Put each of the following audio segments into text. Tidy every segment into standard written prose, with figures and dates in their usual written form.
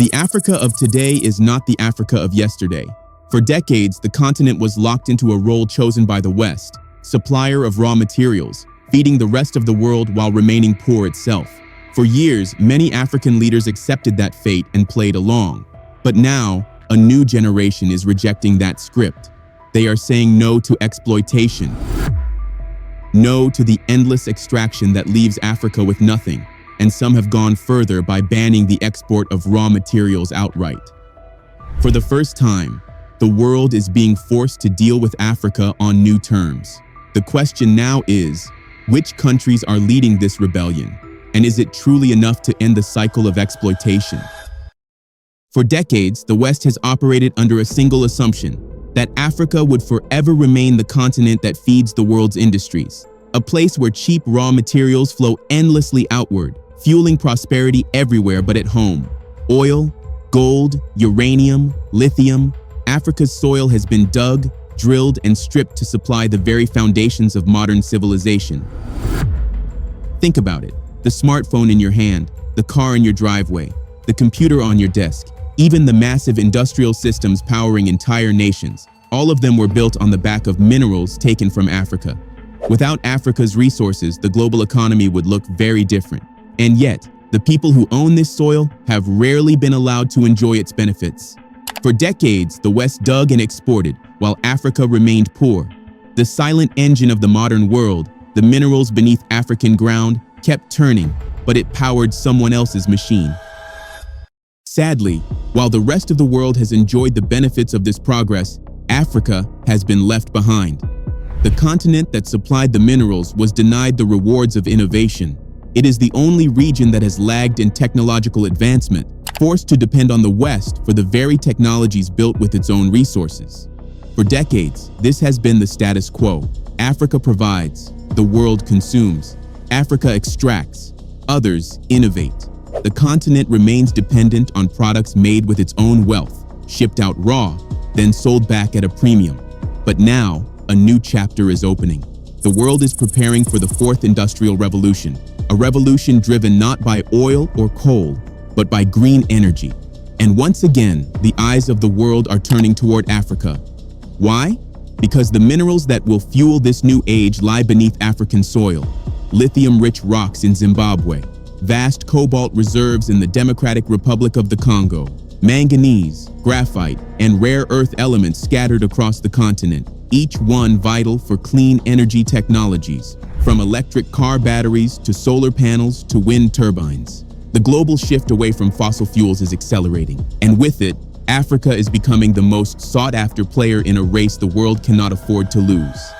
The Africa of today is not the Africa of yesterday. For decades, the continent was locked into a role chosen by the West, supplier of raw materials, feeding the rest of the world while remaining poor itself. For years, many African leaders accepted that fate and played along. But now, a new generation is rejecting that script. They are saying no to exploitation. No to the endless extraction that leaves Africa with nothing, and some have gone further by banning the export of raw materials outright. For the first time, the world is being forced to deal with Africa on new terms. The question now is, which countries are leading this rebellion? And is it truly enough to end the cycle of exploitation? For decades, the West has operated under a single assumption, that Africa would forever remain the continent that feeds the world's industries, a place where cheap raw materials flow endlessly outward, fueling prosperity everywhere but at home. Oil, gold, uranium, lithium. Africa's soil has been dug, drilled, and stripped to supply the very foundations of modern civilization. Think about it. The smartphone in your hand, the car in your driveway, the computer on your desk, even the massive industrial systems powering entire nations, all of them were built on the back of minerals taken from Africa. Without Africa's resources, the global economy would look very different. And yet, the people who own this soil have rarely been allowed to enjoy its benefits. For decades, the West dug and exported, while Africa remained poor. The silent engine of the modern world, the minerals beneath African ground, kept turning, but it powered someone else's machine. Sadly, while the rest of the world has enjoyed the benefits of this progress, Africa has been left behind. The continent that supplied the minerals was denied the rewards of innovation. It is the only region that has lagged in technological advancement, forced to depend on the West for the very technologies built with its own resources. For decades, this has been the status quo. Africa provides, the world consumes. Africa extracts, others innovate. The continent remains dependent on products made with its own wealth, shipped out raw, then sold back at a premium. But now, a new chapter is opening. The world is preparing for the fourth industrial revolution, a revolution driven not by oil or coal, but by green energy. And once again, the eyes of the world are turning toward Africa. Why? Because the minerals that will fuel this new age lie beneath African soil. Lithium-rich rocks in Zimbabwe, vast cobalt reserves in the Democratic Republic of the Congo, manganese, graphite, and rare earth elements scattered across the continent, each one vital for clean energy technologies, from electric car batteries to solar panels to wind turbines. The global shift away from fossil fuels is accelerating, and with it, Africa is becoming the most sought-after player in a race the world cannot afford to lose.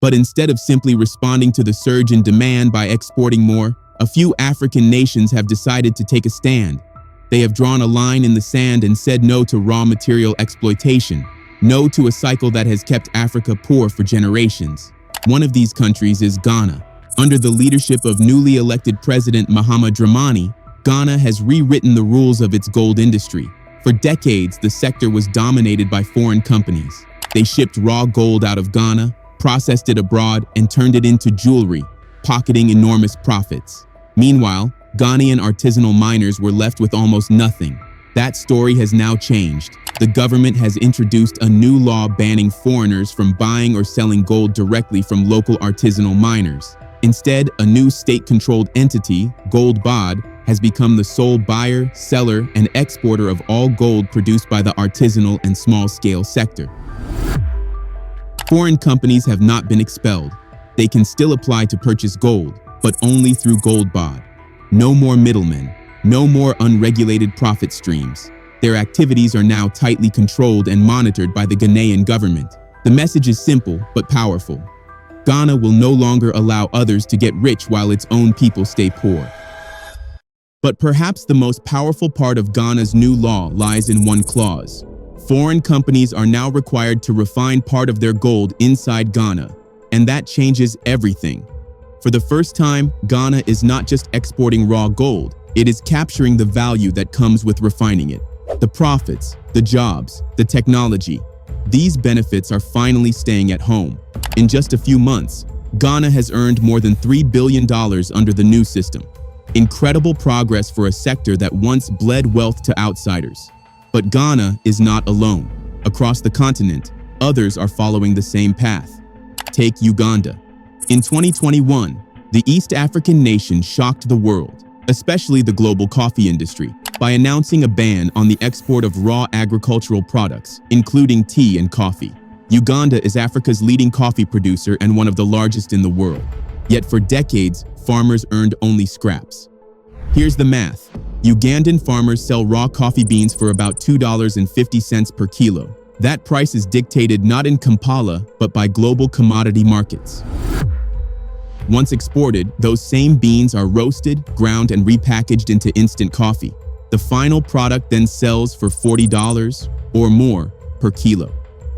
But instead of simply responding to the surge in demand by exporting more, a few African nations have decided to take a stand. They have drawn a line in the sand and said no to raw material exploitation, no to a cycle that has kept Africa poor for generations. One of these countries is Ghana. Under the leadership of newly elected President Mahatma Dramani, Ghana has rewritten the rules of its gold industry. For decades, the sector was dominated by foreign companies. They shipped raw gold out of Ghana, processed it abroad, and turned it into jewelry, pocketing enormous profits. Meanwhile, Ghanaian artisanal miners were left with almost nothing. That story has now changed. The government has introduced a new law banning foreigners from buying or selling gold directly from local artisanal miners. Instead, a new state-controlled entity, Gold Bod, has become the sole buyer, seller, and exporter of all gold produced by the artisanal and small-scale sector. Foreign companies have not been expelled. They can still apply to purchase gold, but only through Gold Bod. No more middlemen, no more unregulated profit streams. Their activities are now tightly controlled and monitored by the Ghanaian government. The message is simple but powerful. Ghana will no longer allow others to get rich while its own people stay poor. But perhaps the most powerful part of Ghana's new law lies in one clause. Foreign companies are now required to refine part of their gold inside Ghana, and that changes everything. For the first time, Ghana is not just exporting raw gold, it is capturing the value that comes with refining it. The profits, the jobs, the technology. These benefits are finally staying at home. In just a few months, Ghana has earned more than $3 billion under the new system. Incredible progress for a sector that once bled wealth to outsiders. But Ghana is not alone. Across the continent, others are following the same path. Take Uganda. In 2021, the East African nation shocked the world, especially the global coffee industry, by announcing a ban on the export of raw agricultural products, including tea and coffee. Uganda is Africa's leading coffee producer and one of the largest in the world. Yet for decades, farmers earned only scraps. Here's the math. Ugandan farmers sell raw coffee beans for about $2.50 per kilo. That price is dictated not in Kampala, but by global commodity markets. Once exported, those same beans are roasted, ground, and repackaged into instant coffee. The final product then sells for $40 or more per kilo.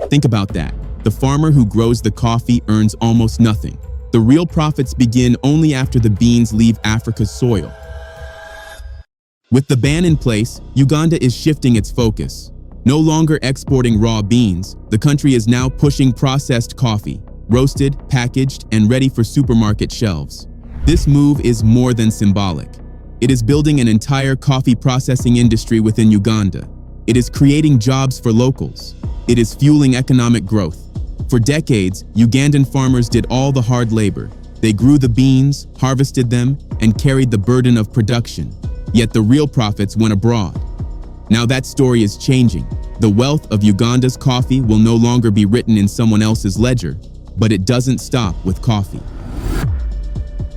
Think about that. The farmer who grows the coffee earns almost nothing. The real profits begin only after the beans leave Africa's soil. With the ban in place, Uganda is shifting its focus. No longer exporting raw beans, the country is now pushing processed coffee, roasted, packaged, and ready for supermarket shelves. This move is more than symbolic. It is building an entire coffee processing industry within Uganda. It is creating jobs for locals. It is fueling economic growth. For decades, Ugandan farmers did all the hard labor. They grew the beans, harvested them, and carried the burden of production. Yet the real profits went abroad. Now that story is changing. The wealth of Uganda's coffee will no longer be written in someone else's ledger, but it doesn't stop with coffee.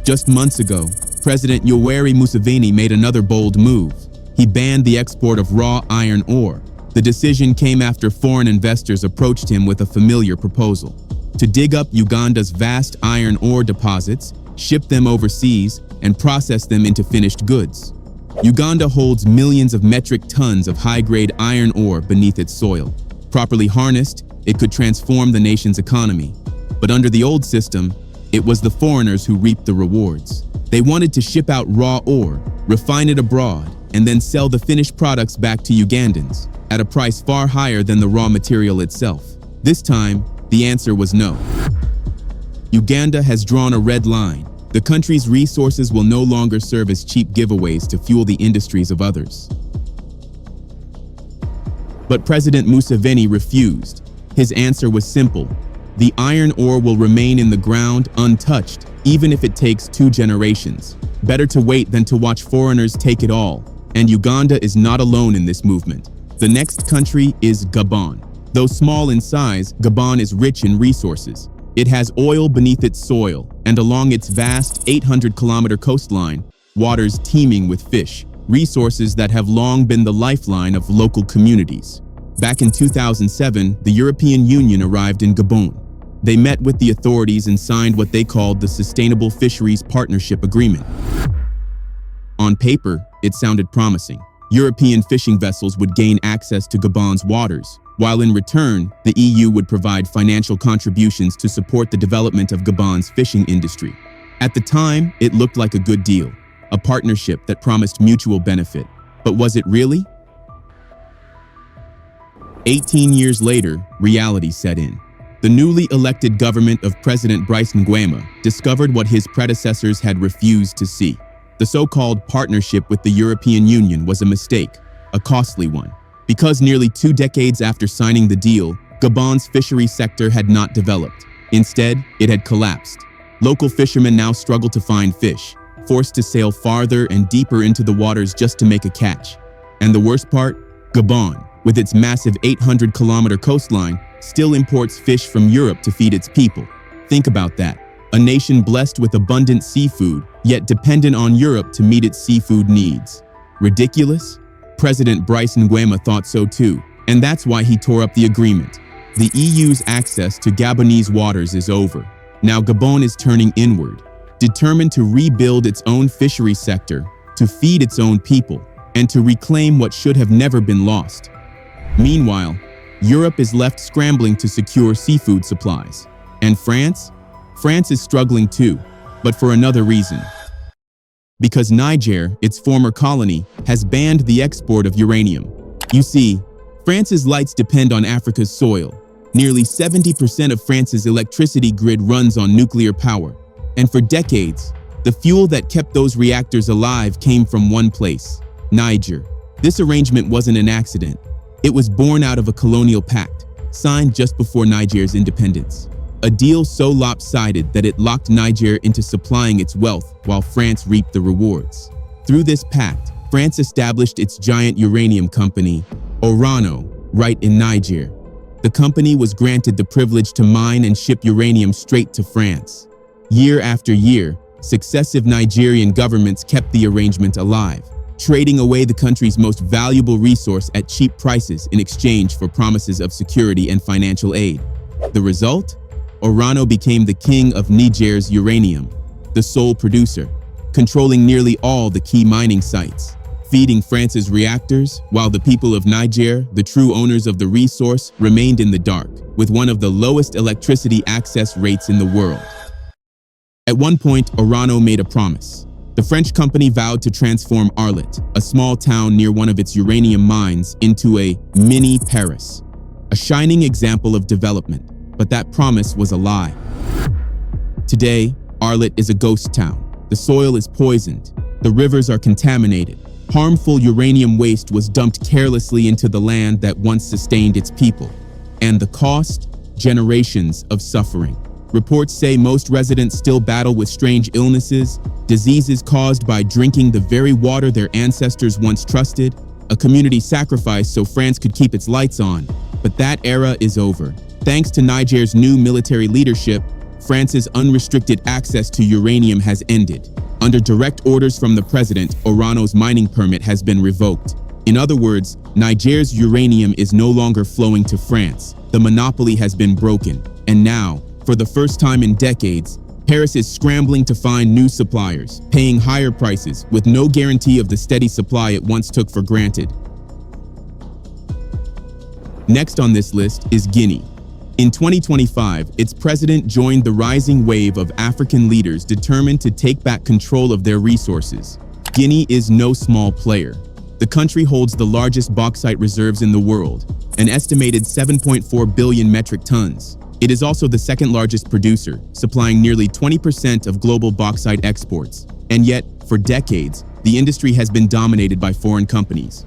Just months ago, President Yoweri Museveni made another bold move. He banned the export of raw iron ore. The decision came after foreign investors approached him with a familiar proposal: to dig up Uganda's vast iron ore deposits, ship them overseas, and process them into finished goods. Uganda holds millions of metric tons of high-grade iron ore beneath its soil. Properly harnessed, it could transform the nation's economy. But under the old system, it was the foreigners who reaped the rewards. They wanted to ship out raw ore, refine it abroad, and then sell the finished products back to Ugandans at a price far higher than the raw material itself. This time, the answer was no. Uganda has drawn a red line. The country's resources will no longer serve as cheap giveaways to fuel the industries of others. But President Museveni refused. His answer was simple: the iron ore will remain in the ground untouched, even if it takes 2 generations. Better to wait than to watch foreigners take it all. And Uganda is not alone in this movement. The next country is Gabon. Though small in size, Gabon is rich in resources. It has oil beneath its soil, and along its vast 800-kilometer coastline, waters teeming with fish, resources that have long been the lifeline of local communities. Back in 2007, the European Union arrived in Gabon. They met with the authorities and signed what they called the Sustainable Fisheries Partnership Agreement. On paper, it sounded promising. European fishing vessels would gain access to Gabon's waters, while in return, the EU would provide financial contributions to support the development of Gabon's fishing industry. At the time, it looked like a good deal, a partnership that promised mutual benefit. But was it really? 18 years later, reality set in. The newly elected government of President Brice Nguema discovered what his predecessors had refused to see. The so-called partnership with the European Union was a mistake, a costly one. Because nearly 2 decades after signing the deal, Gabon's fishery sector had not developed. Instead, it had collapsed. Local fishermen now struggle to find fish, forced to sail farther and deeper into the waters just to make a catch. And the worst part? Gabon, with its massive 800-kilometer coastline, still imports fish from Europe to feed its people. Think about that. A nation blessed with abundant seafood, yet dependent on Europe to meet its seafood needs. Ridiculous? President Brice Nguema thought so too, and that's why he tore up the agreement. The EU's access to Gabonese waters is over. Now Gabon is turning inward, determined to rebuild its own fishery sector, to feed its own people, and to reclaim what should have never been lost. Meanwhile, Europe is left scrambling to secure seafood supplies. And France? France is struggling too, but for another reason. Because Niger, its former colony, has banned the export of uranium. You see, France's lights depend on Africa's soil. Nearly 70% of France's electricity grid runs on nuclear power. And for decades, The fuel that kept those reactors alive came from one place, Niger. This arrangement wasn't an accident. It was born out of a colonial pact, signed just before Niger's independence. A deal so lopsided that it locked Niger into supplying its wealth while France reaped the rewards. Through this pact, France established its giant uranium company, Orano, right in Niger. The company was granted the privilege to mine and ship uranium straight to France. Year after year, successive Nigerian governments kept the arrangement alive, trading away the country's most valuable resource at cheap prices in exchange for promises of security and financial aid. The result? Orano became the king of Niger's uranium, the sole producer, controlling nearly all the key mining sites, feeding France's reactors, while the people of Niger, the true owners of the resource, remained in the dark, with one of the lowest electricity access rates in the world. At one point, Orano made a promise. The French company vowed to transform Arlit, a small town near one of its uranium mines, into a mini Paris, a shining example of development, but that promise was a lie. Today, Arlit is a ghost town. The soil is poisoned, the rivers are contaminated. Harmful uranium waste was dumped carelessly into the land that once sustained its people. And the cost? Generations of suffering. Reports say most residents still battle with strange illnesses, diseases caused by drinking the very water their ancestors once trusted, a community sacrifice so France could keep its lights on. But that era is over. Thanks to Niger's new military leadership, France's unrestricted access to uranium has ended. Under direct orders from the president, Orano's mining permit has been revoked. In other words, Niger's uranium is no longer flowing to France. The monopoly has been broken. And now, for the first time in decades, Paris is scrambling to find new suppliers, paying higher prices with no guarantee of the steady supply it once took for granted. Next on this list is Guinea. In 2025, its president joined the rising wave of African leaders determined to take back control of their resources. Guinea is no small player. The country holds the largest bauxite reserves in the world, an estimated 7.4 billion metric tons. It is also the second largest producer, supplying nearly 20% of global bauxite exports. And yet, for decades, the industry has been dominated by foreign companies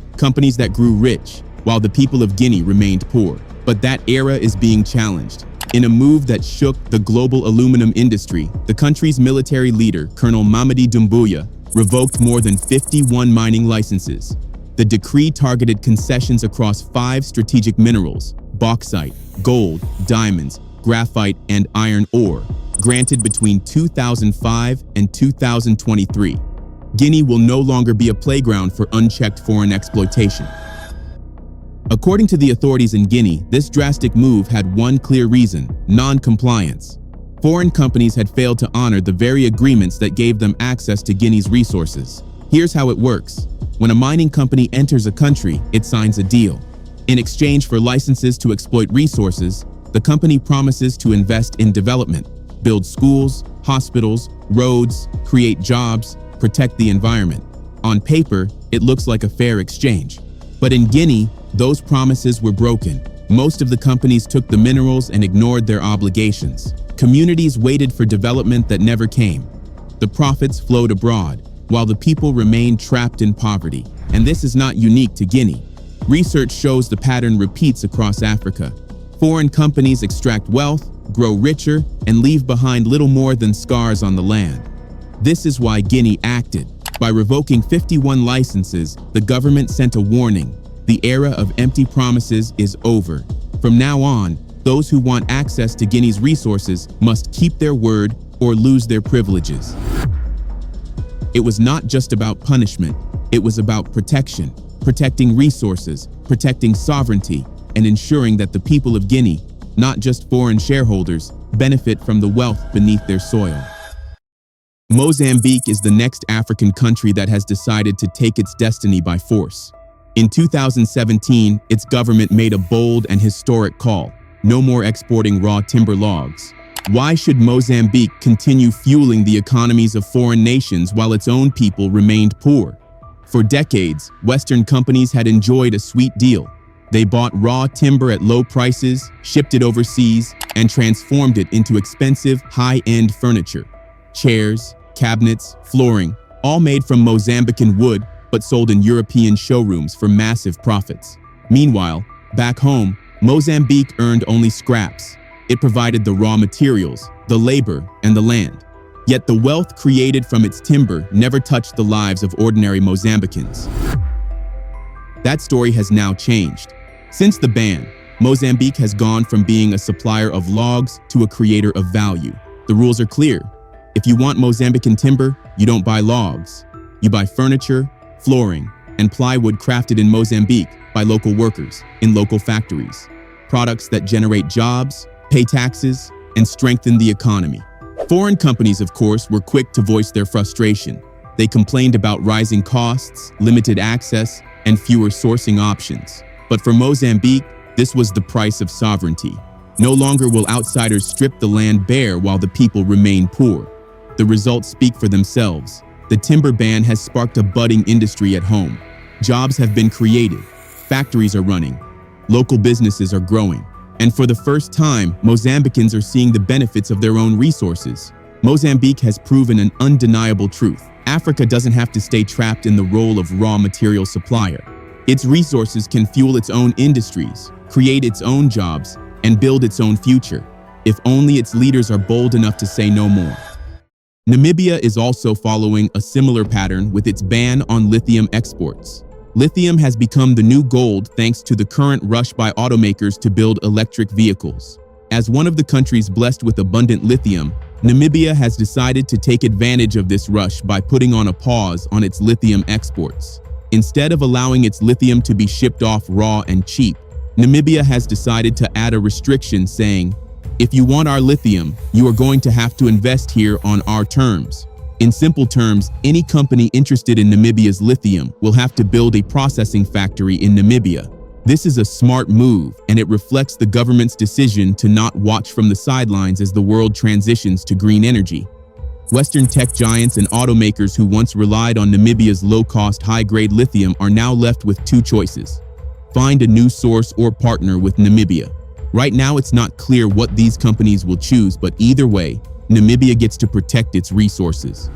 that grew rich, while the people of Guinea remained poor. But that era is being challenged. In a move that shook the global aluminum industry, the country's military leader, Colonel Mamadi Doumbouya, revoked more than 51 mining licenses. The decree targeted concessions across 5 strategic minerals: bauxite, gold, diamonds, graphite, and iron ore, granted between 2005 and 2023. Guinea will no longer be a playground for unchecked foreign exploitation. According to the authorities in Guinea, this drastic move had one clear reason: non-compliance. Foreign companies had failed to honor the very agreements that gave them access to Guinea's resources. Here's how it works. When a mining company enters a country, it signs a deal. In exchange for licenses to exploit resources, the company promises to invest in development, build schools, hospitals, roads, create jobs, protect the environment. On paper, it looks like a fair exchange. But in Guinea, those promises were broken. Most of the companies took the minerals and ignored their obligations. Communities waited for development that never came. The profits flowed abroad, while the people remained trapped in poverty. And this is not unique to Guinea. Research shows the pattern repeats across Africa. Foreign companies extract wealth, grow richer, and leave behind little more than scars on the land. This is why Guinea acted. By revoking 51 licenses, the government sent a warning. The era of empty promises is over. From now on, those who want access to Guinea's resources must keep their word or lose their privileges. It was not just about punishment, it was about protection, protecting resources, protecting sovereignty, and ensuring that the people of Guinea, not just foreign shareholders, benefit from the wealth beneath their soil. Mozambique is the next African country that has decided to take its destiny by force. In 2017, its government made a bold and historic call: no more exporting raw timber logs. Why should Mozambique continue fueling the economies of foreign nations while its own people remained poor? For decades, Western companies had enjoyed a sweet deal. They bought raw timber at low prices, shipped it overseas, and transformed it into expensive, high-end furniture, chairs, cabinets, flooring, all made from Mozambican wood but sold in European showrooms for massive profits. Meanwhile, back home, Mozambique earned only scraps. It provided the raw materials, the labor, and the land. Yet the wealth created from its timber never touched the lives of ordinary Mozambicans. That story has now changed. Since the ban, Mozambique has gone from being a supplier of logs to a creator of value. The rules are clear. If you want Mozambican timber, you don't buy logs. You buy furniture, flooring, and plywood crafted in Mozambique by local workers in local factories. Products that generate jobs, pay taxes, and strengthen the economy. Foreign companies, of course, were quick to voice their frustration. They complained about rising costs, limited access, and fewer sourcing options. But for Mozambique, this was the price of sovereignty. No longer will outsiders strip the land bare while the people remain poor. The results speak for themselves. The timber ban has sparked a budding industry at home. Jobs have been created. Factories are running. Local businesses are growing. And for the first time, Mozambicans are seeing the benefits of their own resources. Mozambique has proven an undeniable truth. Africa doesn't have to stay trapped in the role of raw material supplier. Its resources can fuel its own industries, create its own jobs, and build its own future, if only its leaders are bold enough to say no more. Namibia is also following a similar pattern with its ban on lithium exports. Lithium has become the new gold thanks to the current rush by automakers to build electric vehicles. As one of the countries blessed with abundant lithium, Namibia has decided to take advantage of this rush by putting on a pause on its lithium exports. Instead of allowing its lithium to be shipped off raw and cheap, Namibia has decided to add a restriction saying, "If you want our lithium, you are going to have to invest here on our terms." In simple terms, any company interested in Namibia's lithium will have to build a processing factory in Namibia. This is a smart move, and it reflects the government's decision to not watch from the sidelines as the world transitions to green energy. Western tech giants and automakers who once relied on Namibia's low-cost, high-grade lithium are now left with two choices: find a new source or partner with Namibia. Right now, it's not clear what these companies will choose, but either way, Namibia gets to protect its resources.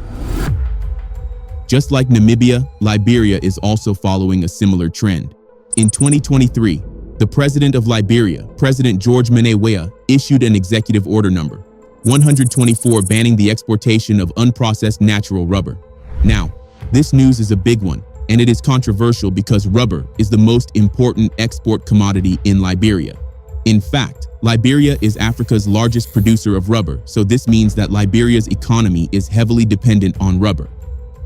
Just like Namibia, Liberia is also following a similar trend. In 2023, the president of Liberia, President George Weah, issued an executive order number 124 banning the exportation of unprocessed natural rubber. Now, this news is a big one, and it is controversial because rubber is the most important export commodity in Liberia. In fact, Liberia is Africa's largest producer of rubber, so this means that Liberia's economy is heavily dependent on rubber.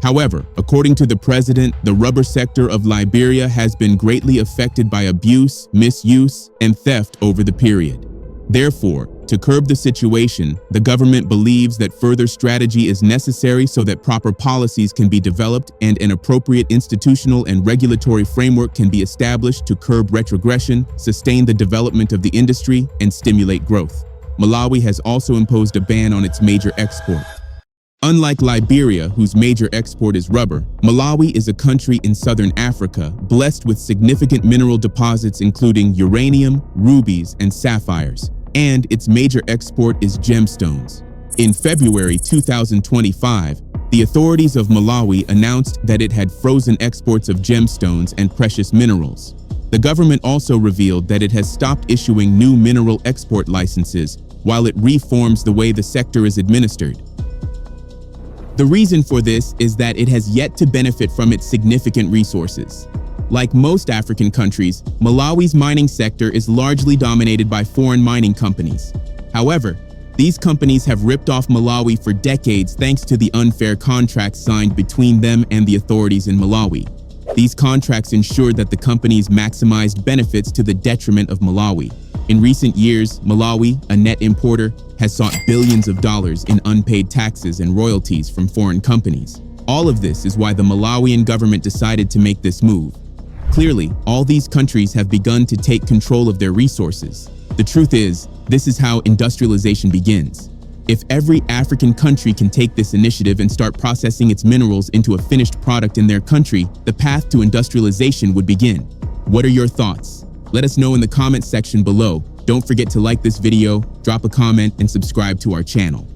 However, according to the president, the rubber sector of Liberia has been greatly affected by abuse, misuse, and theft over the period. Therefore, to curb the situation, the government believes that further strategy is necessary so that proper policies can be developed and an appropriate institutional and regulatory framework can be established to curb retrogression, sustain the development of the industry, and stimulate growth. Malawi has also imposed a ban on its major export. Unlike Liberia, whose major export is rubber, Malawi is a country in southern Africa blessed with significant mineral deposits including uranium, rubies, and sapphires, and its major export is gemstones. In February 2025, the authorities of Malawi announced that it had frozen exports of gemstones and precious minerals. The government also revealed that it has stopped issuing new mineral export licenses while it reforms the way the sector is administered. The reason for this is that it has yet to benefit from its significant resources. Like most African countries, Malawi's mining sector is largely dominated by foreign mining companies. However, these companies have ripped off Malawi for decades thanks to the unfair contracts signed between them and the authorities in Malawi. These contracts ensured that the companies maximized benefits to the detriment of Malawi. In recent years, Malawi, a net importer, has sought billions of dollars in unpaid taxes and royalties from foreign companies. All of this is why the Malawian government decided to make this move. Clearly, all these countries have begun to take control of their resources. The truth is, this is how industrialization begins. If every African country can take this initiative and start processing its minerals into a finished product in their country, the path to industrialization would begin. What are your thoughts? Let us know in the comment section below. Don't forget to like this video, drop a comment, and subscribe to our channel.